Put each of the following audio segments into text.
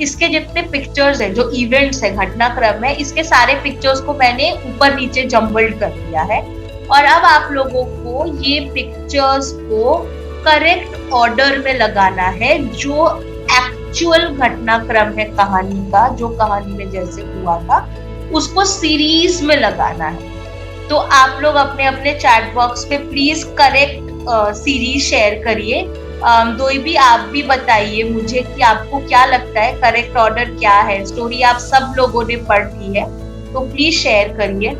इसके जितने पिक्चर्स है, जो इवेंट्स है, घटनाक्रम है, इसके सारे पिक्चर्स को मैंने ऊपर नीचे जम्बल्ड कर दिया है और अब आप लोगों को ये पिक्चर्स को करेक्ट ऑर्डर में लगाना है, जो एक्चुअल घटनाक्रम है कहानी का, जो कहानी में जैसे हुआ था उसको सीरीज में लगाना है। तो आप लोग अपने अपने चैट बॉक्स पे प्लीज करेक्ट सीरीज शेयर करिए। दोई भी आप भी बताइए मुझे कि आपको क्या लगता है, करेक्ट ऑर्डर क्या है। स्टोरी आप सब लोगों ने पढ़ ली है तो प्लीज शेयर करिए।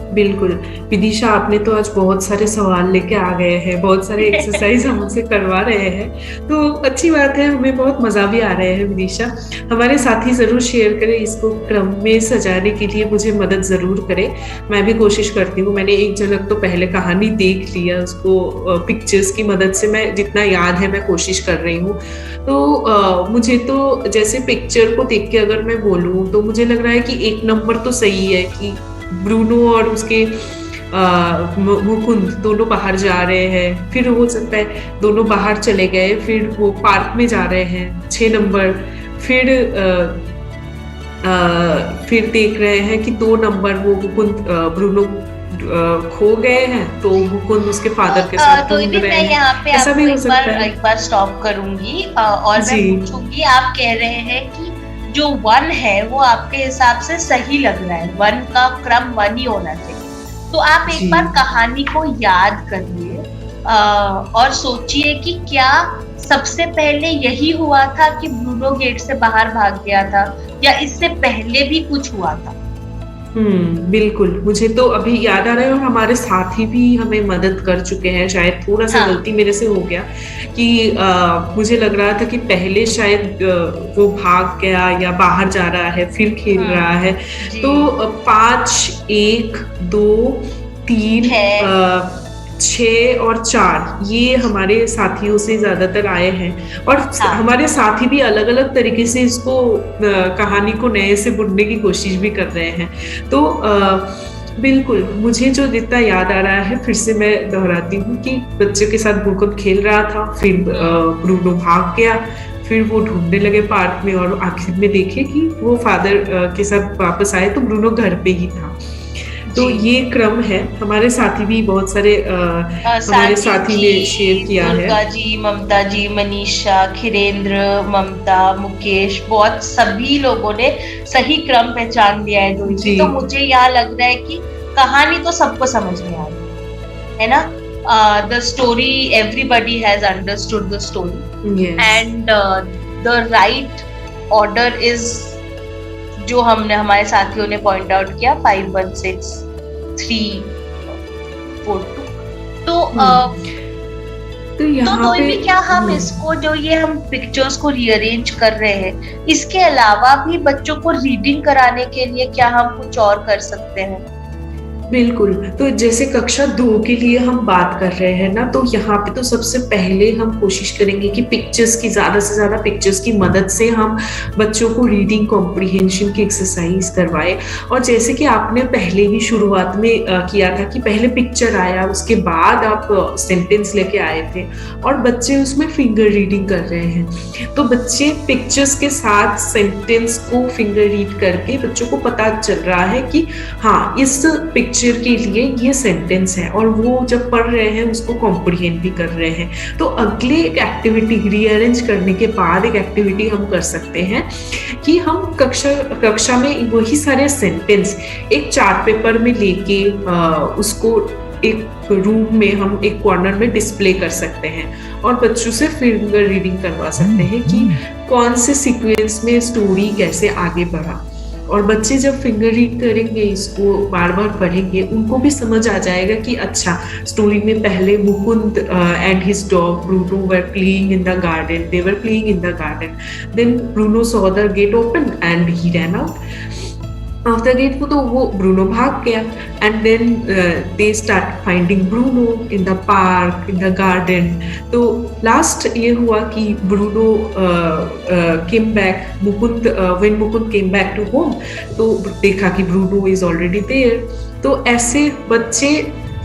बिल्कुल विदिशा, आपने तो आज बहुत सारे सवाल लेके आ गए हैं, बहुत सारे एक्सरसाइज हमसे करवा रहे हैं, तो अच्छी बात है, हमें बहुत मजा भी आ रहा है। विदिशा, हमारे साथी जरूर शेयर करें, इसको क्रम में सजाने के लिए मुझे मदद जरूर करें। मैं भी कोशिश करती हूँ, मैंने एक झलक तो पहले कहानी देख लिया, उसको पिक्चर्स की मदद से मैं जितना याद है मैं कोशिश कर रही हूँ। तो मुझे तो जैसे पिक्चर को देख के अगर मैं बोलूँ तो मुझे लग रहा है कि एक नंबर तो सही है कि ब्रूनो और उसके मुकुंद दोनों बाहर जा रहे हैं, फिर हो सकता है दोनों बाहर चले गए, फिर वो पार्क में जा रहे हैं, 6 नंबर। फिर देख रहे हैं कि 2 नंबर वो मुकुंद ब्रूनो खो गए हैं, तो मुकुंद उसके फादर के साथ तो ढूंढ भी रहे मैं यहाँ हैं, पे ऐसा आपको भी हो सकता है। एक बार स्टॉप करूंगी और मैं पूछूंगी, आप कह रहे हैं कि जो 1 है वो आपके हिसाब से सही लग रहा है, 1 का क्रम 1 ही होना चाहिए। तो आप एक बार कहानी को याद करिए और सोचिए कि क्या सबसे पहले यही हुआ था कि ब्रूनो गेट से बाहर भाग गया था, या इससे पहले भी कुछ हुआ था। बिल्कुल, मुझे तो अभी याद आ रहा है, और हमारे साथी भी हमें मदद कर चुके हैं। शायद थोड़ा सा गलती मेरे से हो गया कि मुझे लग रहा था कि पहले शायद वो भाग गया या बाहर जा रहा है फिर खेल रहा है। तो 5, 1, 2, 3, 6 और 4 ये हमारे साथियों से ज्यादातर आए हैं, और हमारे साथी भी अलग अलग तरीके से इसको कहानी को नए से बुनने की कोशिश भी कर रहे हैं। तो बिल्कुल, मुझे जो जितना याद आ रहा है फिर से मैं दोहराती हूँ कि बच्चे के साथ मुकुंद खेल रहा था, फिर ब्रूनो भाग गया, फिर वो ढूंढने लगे पार्क में, और आखिर में देखे कि वो फादर के साथ वापस आए तो ब्रूनो घर पे ही था। तो ये क्रम है। हमारे साथी भी बहुत सारे हमारे साथी ने शेयर किया है। दुर्गा जी, ममता जी, मनीषा, खिरेंद्र, ममता, मुकेश, बहुत सभी लोगों ने सही क्रम पहचान लिया है दोनों। तो मुझे यहाँ लग रहा है कि कहानी तो सबको समझ में आ रही है ना। The story, everybody has understood the story, and the right order is जो हमारे साथियों ने पॉइंट आउट किया, 5, 1, 6, 3, 4, 2। तो भी क्या हम इसको, जो ये हम पिक्चर्स को रीअरेंज कर रहे हैं, इसके अलावा भी बच्चों को रीडिंग कराने के लिए क्या हम कुछ और कर सकते हैं? बिल्कुल, तो जैसे कक्षा 2 के लिए हम बात कर रहे हैं ना, तो यहाँ पे तो सबसे पहले हम कोशिश करेंगे कि पिक्चर्स की ज्यादा से ज्यादा पिक्चर्स की मदद से हम बच्चों को रीडिंग कॉम्प्रिहेंशन की एक्सरसाइज करवाए। और जैसे कि आपने पहले भी शुरुआत में किया था कि पहले पिक्चर आया, उसके बाद आप सेंटेंस लेके आए थे, और बच्चे उसमें फिंगर रीडिंग कर रहे हैं। तो बच्चे पिक्चर्स के साथ सेंटेंस को फिंगर रीड करके बच्चों को पता चल रहा है कि हाँ, इस पिक्चर के लिए ये सेंटेंस है, और वो जब पढ़ रहे हैं उसको कॉम्प्रिहेंड भी कर रहे हैं। तो अगले एक एक्टिविटी रीअरेंज करने के बाद एक एक्टिविटी हम कर सकते हैं कि हम कक्षा में वही सारे सेंटेंस एक चार्ट पेपर में लेके उसको एक रूम में हम एक कॉर्नर में डिस्प्ले कर सकते हैं, और बच्चों से फिंगर रीडिंग करवा सकते हैं कि कौन से सीक्वेंस में स्टोरी कैसे आगे बढ़ा। और बच्चे जब फिंगर रीड करेंगे, इसको बार बार पढ़ेंगे, उनको भी समझ आ जाएगा कि अच्छा, स्टोरी में पहले Mukund and his dog Bruno were playing in the garden, they were playing in the garden, then Bruno saw the gate open and he ran out. After gate तो वो ब्रूनो भाग गया, and then they start finding Bruno in the park, in the garden. तो last ये हुआ कि Bruno came back, Mukund when Mukund came back to home, तो देखा कि ब्रूनो इज ऑलरेडी देयर। तो ऐसे बच्चे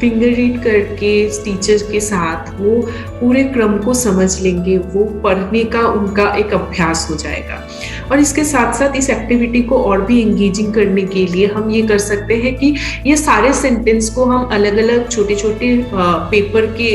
फिंगर रीड करके टीचर के साथ वो पूरे क्रम को समझ लेंगे, वो पढ़ने का उनका एक अभ्यास हो जाएगा। और इसके साथ साथ इस एक्टिविटी को और भी एंगेजिंग करने के लिए हम ये कर सकते हैं कि ये सारे सेंटेंस को हम अलग अलग छोटे छोटे पेपर के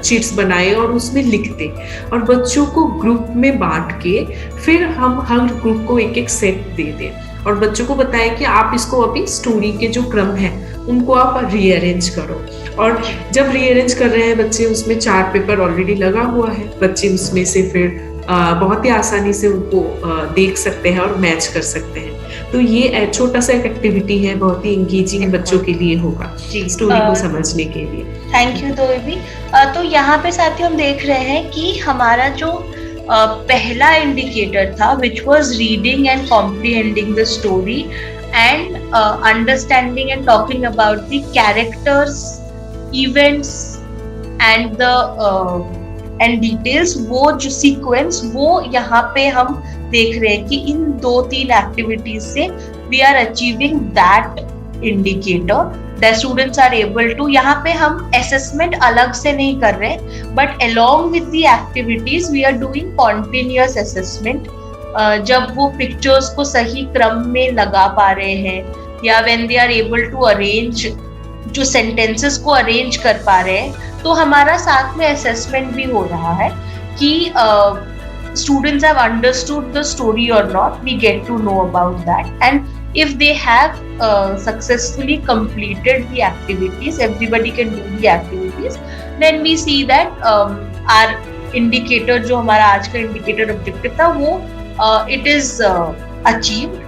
चिट्स बनाए और उसमें लिख दें और बच्चों को ग्रुप में बांट के फिर हम हर ग्रुप को एक एक सेट दे दें और बच्चों को बताएं कि आप इसको अभी स्टोरी के जो क्रम है उनको आप रीअरेंज करो। और जब रीअरेंज कर रहे हैं बच्चे, उसमें 4 पेपर ऑलरेडी लगा हुआ है, बच्चे उसमें से फिर बहुत ही आसानी से उनको देख सकते हैं और मैच कर सकते हैं। तो ये छोटा सा एक एक्टिविटी है, बहुत ही एंगेजिंग बच्चों के लिए होगा स्टोरी को समझने के लिए। थैंक यू दोएबी। तो यहाँ पे साथियों हम देख रहे हैं कि हमारा जो पहला इंडिकेटर था which was reading and comprehending the story and understanding and talking about the characters, events and the end details, वो जो सीक्वेंस वो यहाँ पे हम देख रहे हैं कि इन 2-3 एक्टिविटीज से we are achieving that indicator. The students are able to, यहाँ पे हम assessment अलग से नहीं कर रहे, but along with the activities we are doing continuous assessment। जब वो pictures को सही क्रम में लगा पा रहे हैं या when they are able to arrange, जो sentences को arrange कर पा रहे हैं, तो हमारा साथ में assessment भी हो रहा है कि students have understood the story or not, we get to know about that, and if they have successfully completed the activities, everybody can do the activities, then we see that our indicator, जो हमारा आज का indicator objective था, वो it is achieved